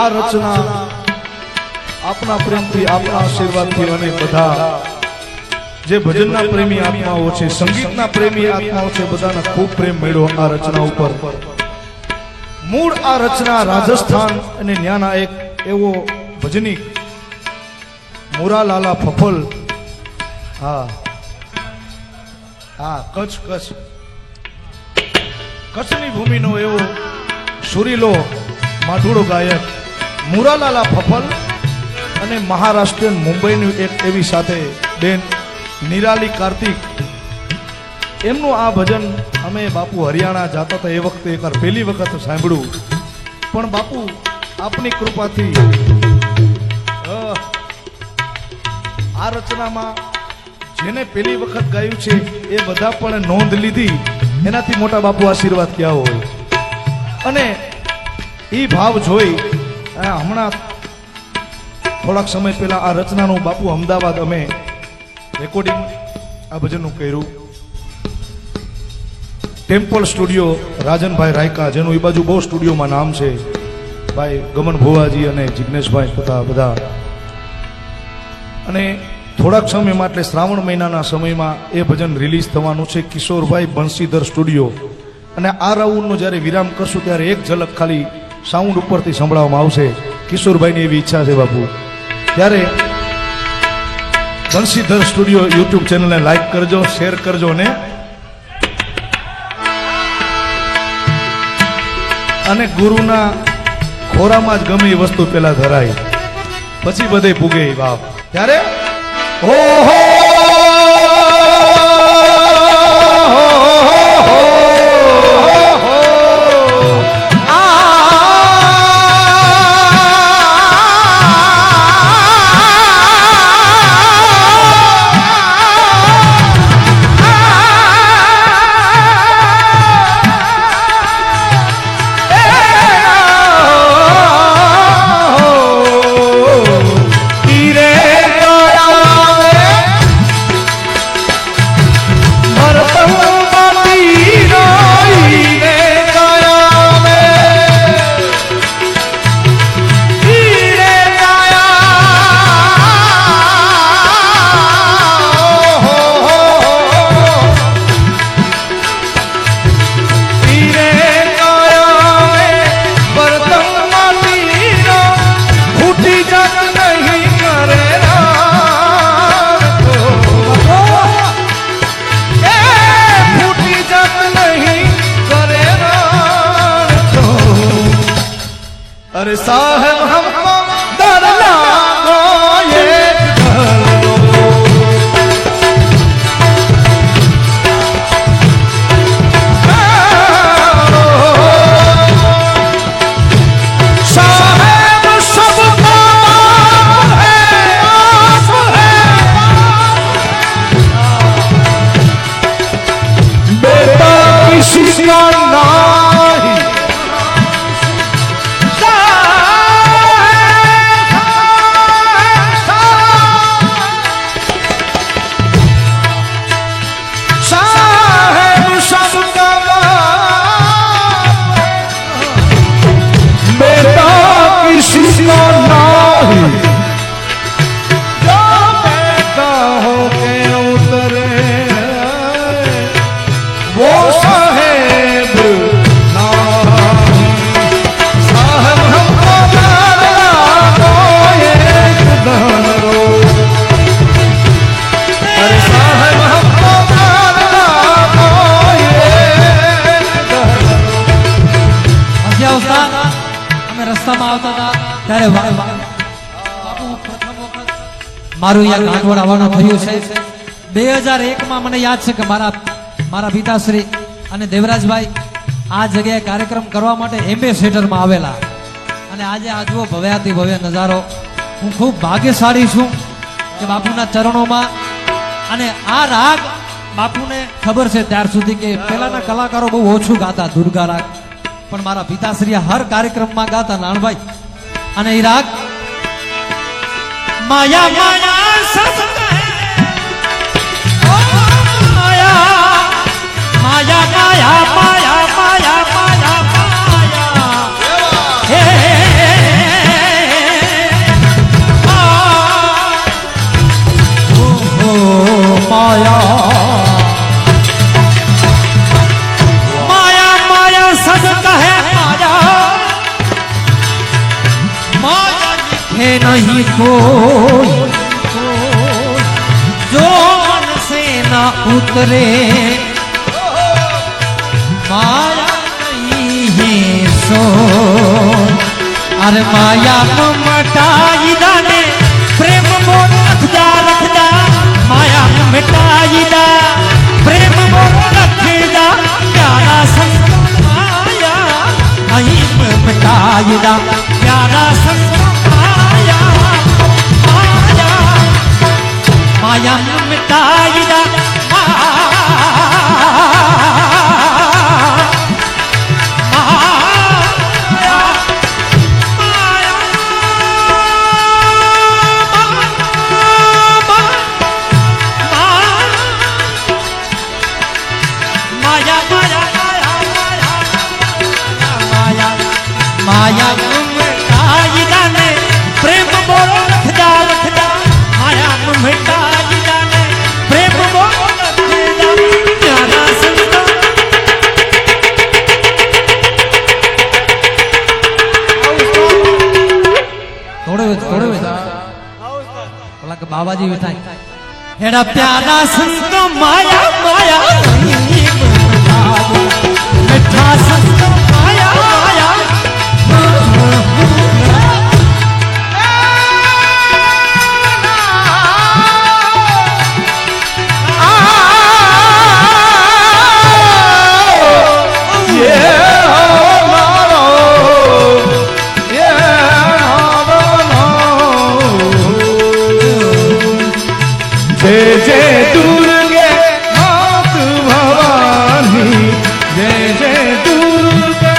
આ રચના આપના પ્રેમથી આપના આશીર્વાદથી અને બધા જે ભજનના પ્રેમી આત્માઓ છે સંગીતના પ્રેમી આત્માઓ છે બધાને ખૂબ પ્રેમ મળ્યો આ રચના ઉપર મૂળ આ રચના રાજસ્થાન અને ન્યાના એક એવો ભજનીક મુરાલાલા ફફલ હા હા કચ્છની ભૂમિનો એવો સુરીલો માધુડો ગાયક મુરાલાલા ફફલ અને મહારાષ્ટ્રીયન મુંબઈની એક એવી સાથે બેન નિરાલી કાર્તિક એમનું આ ભજન અમે બાપુ હરિયાણા જતા હતા એ વખતે એકવાર પહેલી વખત સાંભળ્યું પણ બાપુ આપની કૃપાથી આ રચનામાં જેને પહેલી વખત ગાયું છે એ બધા પણ નોંધ લીધી એનાથી મોટા બાપુ આશીર્વાદ ક્યાં હોય અને એ ભાવ જોઈ હમણાં થોડાક સમય પહેલા આ રચનાનું બાપુ અમદાવાદ અમે રેકોર્ડિંગ આ ભજનનું કર્યું ટેમ્પલ સ્ટુડિયો રાજનભાઈ રાયકા જેનું એ બાજુ બહુ સ્ટુડિયોમાં નામ છે ભાઈ ગમન ભુવાજી અને જિગ્નેશભાઈ તથા બધા અને થોડાક સમયમાં એટલે શ્રાવણ મહિનાના સમયમાં એ ભજન રિલીઝ થવાનું છે કિશોરભાઈ બંસીધર સ્ટુડિયો અને આ રાઉન્ડનો જ્યારે વિરામ કરશું ત્યારે એક ઝલક ખાલી સાઉન્ડ ઉપરથી સંભળાવવામાં આવશે કિશોરભાઈની એવી ઈચ્છા છે બાપુ ત્યારે બંસીધર સ્ટુડિયો યુટ્યુબ ચેનલને લાઈક કરજો શેર કરજો અને ગુરુના ખોરામાં જ ગમે એ વસ્તુ પેલા ધરાય પછી બધે પૂગે બાપ ત્યારે ઓહો अरे साहब हमको डर लागो एक ढलो साहब सबका है आस है बेटा किसी का नहीं મારું યાર કાંઠવડ આવવાનું થયું છે 2001 માં મને યાદ છે કે મારા પિતાશ્રી અને દેવરાજભાઈ આ જગ્યાએ કાર્યક્રમ કરવા માટે એમ્બેસેડરમાં આવેલા અને આજે આ જુઓ ભવ્યાતિ ભવ્ય નજારો હું ખૂબ ભાગ્યશાળી છું કે બાપુના ચરણોમાં અને આ રાગ બાપુને ખબર છે ત્યાર સુધી કે પહેલાના કલાકારો બહુ ઓછું ગાતા દુર્ગા રાગ પણ મારા પિતાશ્રી હર કાર્યક્રમમાં ગાતા નાનભાઈ અને એ રાગ माया माया सब माया माया माया माया माया माया माया हे नहीं कोई जो मन से ना उतरे माया नहीं है सो अरे माया को मटाई दाने प्रेम मोर रखदा रखदा माया को मिटाई दा प्रेम मोर रखदा प्यारा संग माया नहीं मिटाई दा प्यारा संग माया माया माया मिटाई दा माया मिटाई दाने प्रेम मोर रखदा रखदा माया मिटाई दाने प्रेम मोर रखदा प्यारा संग थोड़े बोला के बाबा जी बैठा हेड़ा प्यारा संग माया माया मिठा संग माया माया जय जय दुर्गे मात भवानी जय जय दुर्गे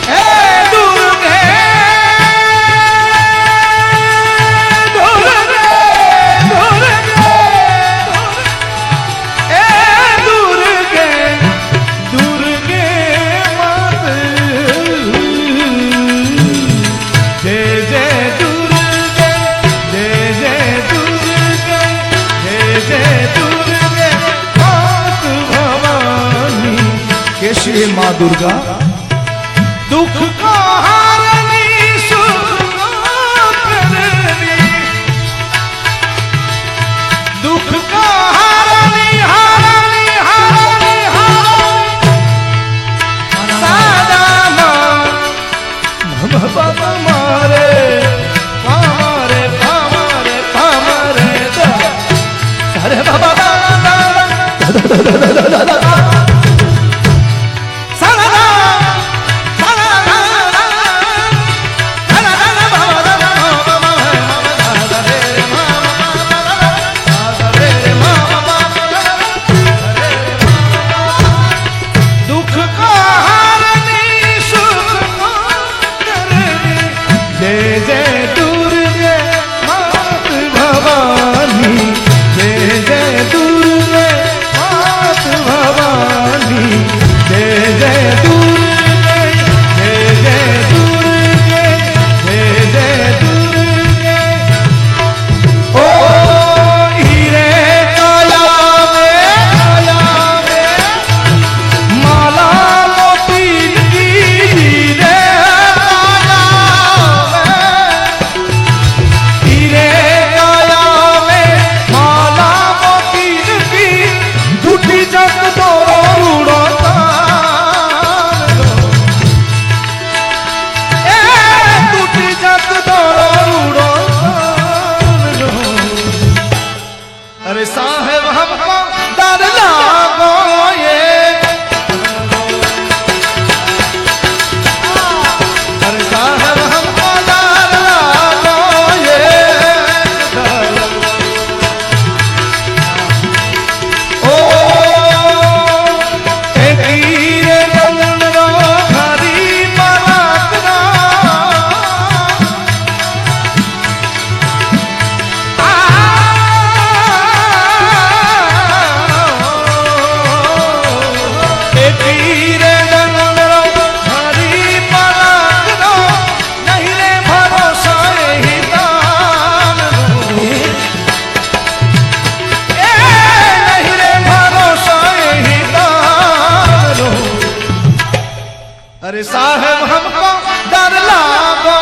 हे दुर्गे दुर्गे दुर्गे हे दुर्गे दुर्गे मात जय जय दुर्गे जय जय दुर्गे जय जय दुर्गे मात भवानी कैसी है माँ दुर्गा दुख को हारनी सुख को करनी दुख को हारनी हारनी हारनी हारनी सादा माँ बाबा मारे पामारे पामारे पामारे अरे बाबा दुख को हारनी सुख को करनी जय जय दुर्गे मात भवानी जय जय दुर्गे मात भवानी जय जय दुर्गे जय जय दुर्गे जय जय दुर्गे ओ हीरे काया में माला मोती की हीरे काया में हीरे काया में माला मोती की झूठी जग दो उड़ता झूठी जग दो उड़ता अरे साहेब हमको डर लागो ये अरे साहेब हमको डर लागो ये ओ एक हीरे गंगनो घरी परातना अरे साहेब हमको डर लागो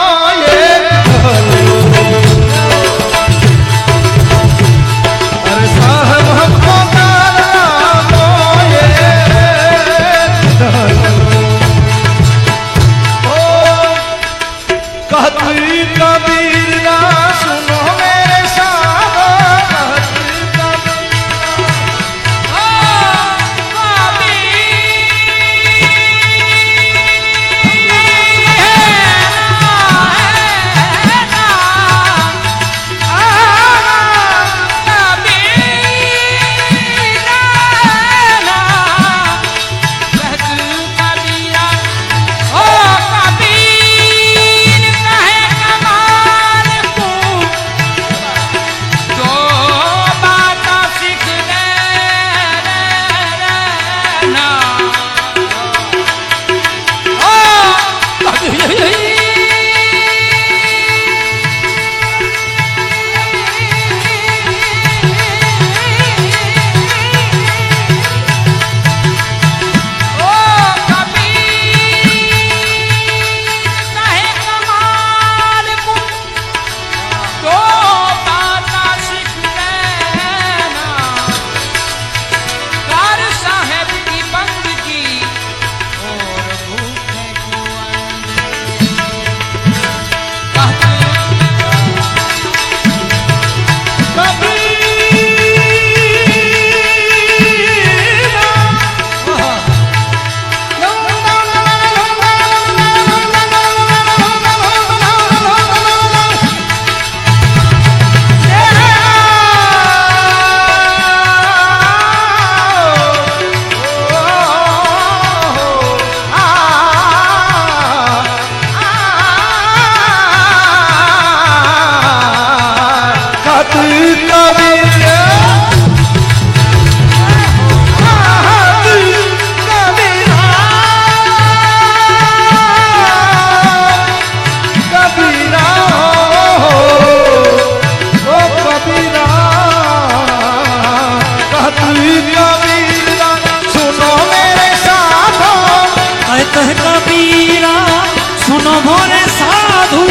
सुनो मोरे साधु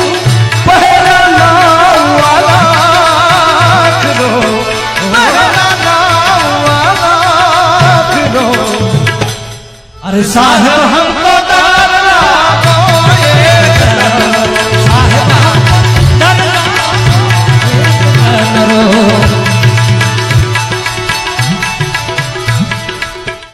अरे साहेब